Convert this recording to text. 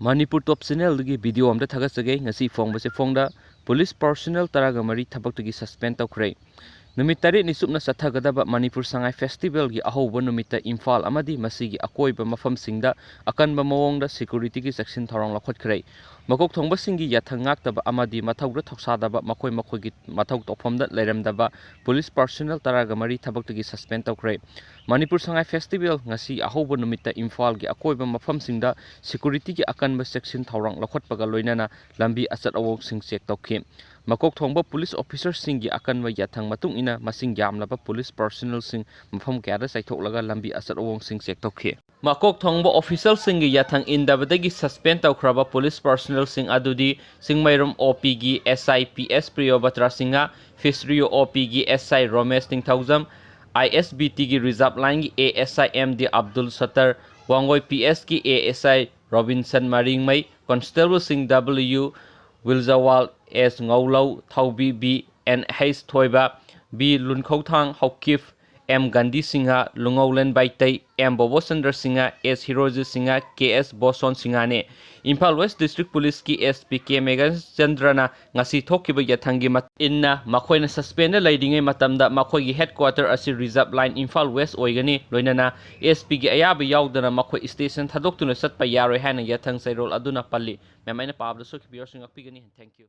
Manipur Top Channel की video अमदा थगसगे ngasi फोंगबसे फोंगदा पुलिस पर्सनल तरागा मरी थबक्तगी सस्पेंड तौखरे नुमित तरेत नि सुपना सथगदबा मणिपुर संगाई फेस्टिवल की अहोब नुमित इम्फाल अमदी मसीगी अकोइब मफमसिंगदा अकनबा मवोंगदा सिक्योरिटी की सेक्शन थौरंग लखोटखरे मकोक थोंगबसिंगी याथंगाक्तबा अमदी मथौग्र थौसादबा मखोय मखोयगी मथौ तोफमदा लेरमदबा पुलिस पर्सनल तरागा मरी थबक्तगी सस्पेंड तौखरे मणिपुर संगाई फेस्टिवल ngasi अहोब नुमित इम्फाल की अकोइब मफमसिंगदा सिक्योरिटी की अकनबा सेक्शन थौरंग लखोटपगा लोइनाना लंबी अचत अवोंगसिंग चेक तौखि मकोक थोंगबा पुलिस ऑफिसर सिंगी अकनबा याथंग मतुंग इना मसिंग यामलबा पुलिस पर्सनल सिंग मफम क्यादा चाइथोकलगा लंबी असर अवोंग सिंग चेक तौखि मकोक थोंगबा ऑफिसर सिंगी याथंग इंदबदगी सस्पेंड तौखरबा पुलिस पर्सनल सिंग अदुदी सिंगमैरम ओपी की SI PS प्रियोबत्रा सिंगा फिशरियो OP की SI रोमेश निंगथौजम ISBT की रिजर्व लाइन की ASI MD अब्दुल सत्तर वांगोई PS की ASI रॉबिन्सन मरिंगमई कांस्टेबल सिंग W विलजवाल S ngौलौ थौबी BNH थोइबा B लुनखौथांग हौकिफ M गंदी सिंहा लुंगौलन बाइतै M बोबोचंद्र सिंहा S हिरोजी सिंहा KS बोसन सिंहा ने इम्फाल वेस्ट डिस्ट्रिक्ट पुलिस की SP K मेगन चंद्रना ngasi थोकिबा याथंगी इन्ना मखोयना सस्पेंड लैदिङै मतमदा मखोयगी हेडक्वार्टर असि रिजर्व लाइन इम्फाल वेस्ट ओइगनी लोइनना SP की अयाब याउदना मखोय स्टेशन थदोक्तुना चटपा यारोय हाना याथंग सैरोल अदुना पल्ली मेमाइना पाबदा सोखिबियोरसिंग अपिगनी थैंक यू।